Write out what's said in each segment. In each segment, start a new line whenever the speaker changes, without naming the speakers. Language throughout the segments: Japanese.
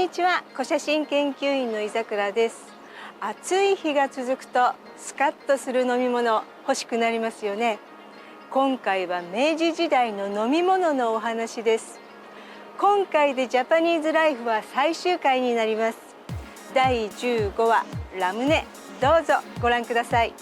にちは、古写真研究員の井桜です。暑い日が続くとスカッとする飲み物欲しくなりますよね。今回は明治時代の飲み物のお話です。今回でジャパニーズライフは最終回になります。第15話ラムネ、どうぞご覧ください。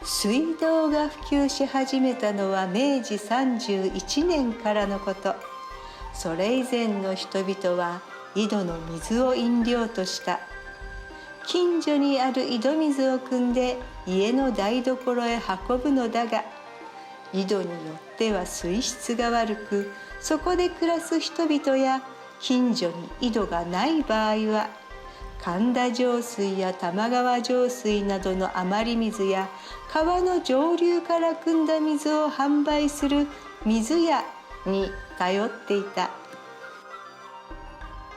水道が普及し始めたのは明治31年からのこと。それ以前の人々は井戸の水を飲料とした。近所にある井戸水を汲んで家の台所へ運ぶのだが、井戸によっては水質が悪く、そこで暮らす人々や近所に井戸がない場合は、神田上水や玉川上水などの余り水や川の上流から汲んだ水を販売する水屋に頼っていた。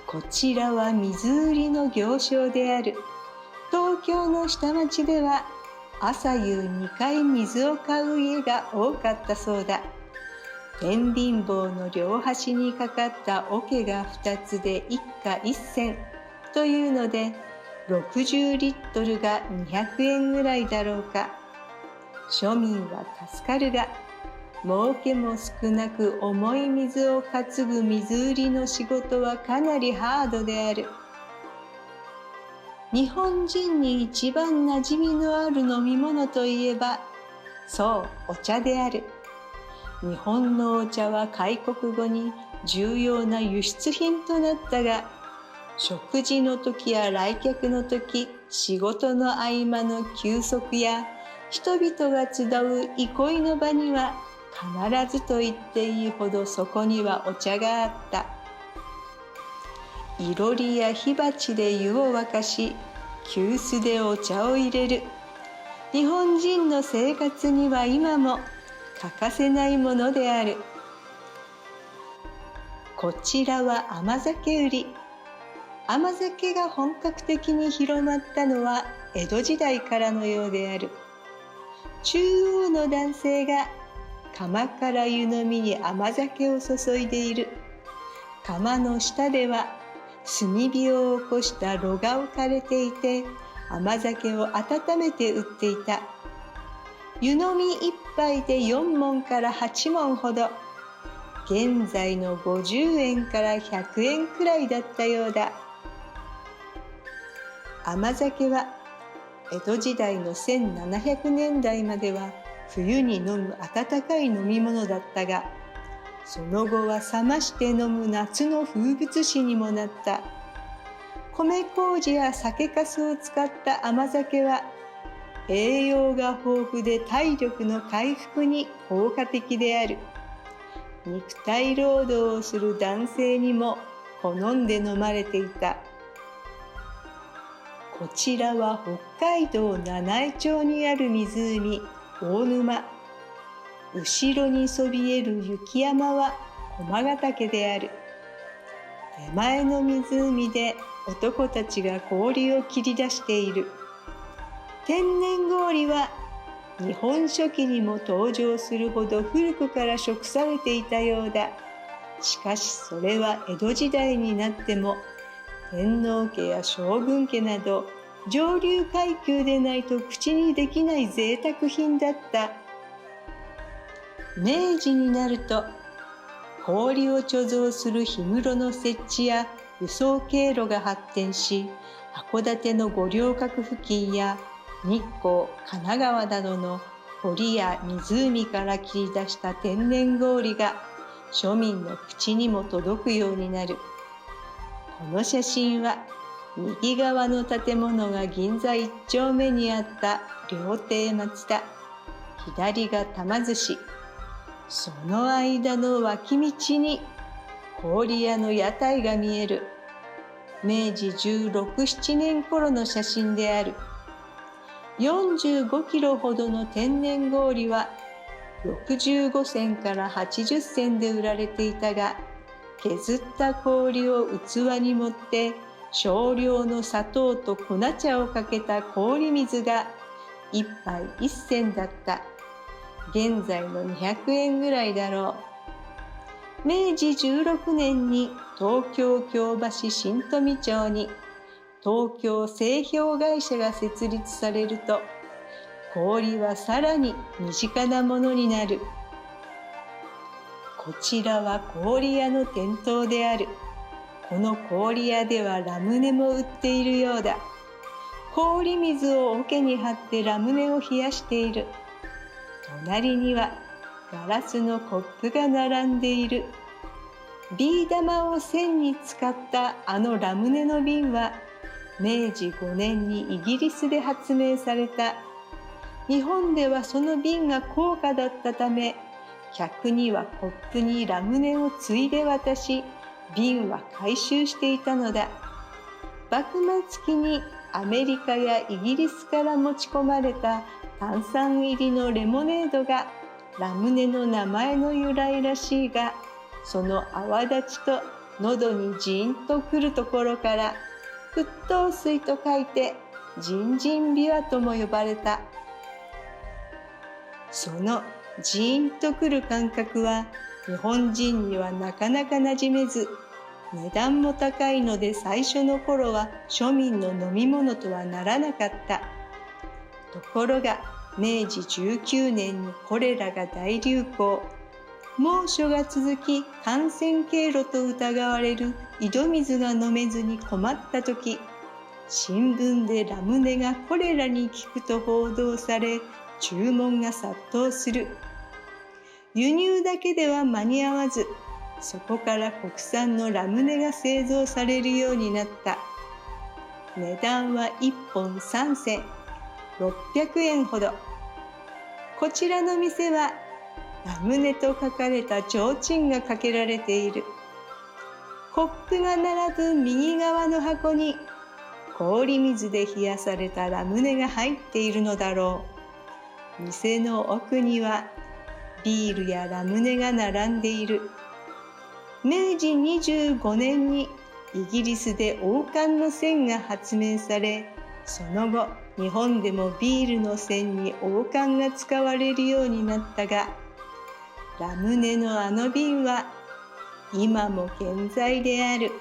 こちらは水売りの行商である。東京の下町では朝夕2回水を買う家が多かったそうだ。天秤棒の両端にかかった桶が2つで一家1銭というので、60リットルが200円ぐらいだろうか。庶民は助かるが、儲けも少なく重い水を担ぐ水売りの仕事はかなりハードである。日本人に一番馴染みのある飲み物といえば、そう、お茶である。日本のお茶は開国後に重要な輸出品となったが、食事の時や来客の時、仕事の合間の休息や人々が集う憩いの場には必ずと言っていいほどそこにはお茶があった。いろりや火鉢で湯を沸かし、急須でお茶を入れる。日本人の生活には今も欠かせないものである。こちらは甘酒売り。甘酒が本格的に広まったのは江戸時代からのようである。中央の男性が釜から湯飲みに甘酒を注いでいる。釜の下では炭火を起こした炉が置かれていて、甘酒を温めて売っていた。湯飲み一杯で4文から8文ほど。現在の50円から100円くらいだったようだ。甘酒は江戸時代の1700年代までは冬に飲む温かい飲み物だったが、その後は冷まして飲む夏の風物詩にもなった。米麹や酒粕を使った甘酒は栄養が豊富で体力の回復に効果的である。肉体労働をする男性にも好んで飲まれていた。こちらは北海道七飯町にある湖、大沼。後ろにそびえる雪山は駒ヶ岳である。手前の湖で男たちが氷を切り出している。天然氷は日本書紀にも登場するほど古くから食されていたようだ。しかしそれは江戸時代になっても天皇家や将軍家など上流階級でないと口にできない贅沢品だった。明治になると氷を貯蔵する氷室の設置や輸送経路が発展し、函館の五稜郭付近や日光、神奈川などの堀や湖から切り出した天然氷が庶民の口にも届くようになる。この写真は右側の建物が銀座一丁目にあった料亭松田、左が玉寿司。その間の脇道に氷屋の屋台が見える。明治16、7年頃の写真である。45キロほどの天然氷は65銭から80銭で売られていたが、削った氷を器に盛って少量の砂糖と粉茶をかけた氷水が1杯1銭だった。現在の200円ぐらいだろう。明治16年に東京京橋新富町に東京製氷会社が設立されると、氷はさらに身近なものになる。こちらは氷屋の店頭である。この氷屋ではラムネも売っているようだ。氷水を桶に張ってラムネを冷やしている。隣にはガラスのコップが並んでいる。ビー玉を線に使ったあのラムネの瓶は明治5年にイギリスで発明された。日本ではその瓶が高価だったため、客にはコップにラムネをついで渡し、瓶は回収していたのだ。幕末期にアメリカやイギリスから持ち込まれた炭酸入りのレモネードがラムネの名前の由来らしいが、その泡立ちと喉にジーンとくるところから沸騰水と書いてジンジンビワとも呼ばれた。そのジーンとくる感覚は日本人にはなかなか馴染めず、値段も高いので最初の頃は庶民の飲み物とはならなかった。ところが明治19年にコレラが大流行。猛暑が続き感染経路と疑われる井戸水が飲めずに困った時、新聞でラムネがコレラに効くと報道され、注文が殺到する。輸入だけでは間に合わず、そこから国産のラムネが製造されるようになった。値段は1本3銭、600円ほど。こちらの店はラムネと書かれた提灯がかけられている。コップが並ぶ右側の箱に氷水で冷やされたラムネが入っているのだろう。店の奥にはビールやラムネが並んでいる。明治25年にイギリスで王冠の線が発明され、その後日本でもビールの線に王冠が使われるようになったが、ラムネのあの瓶は今も健在である。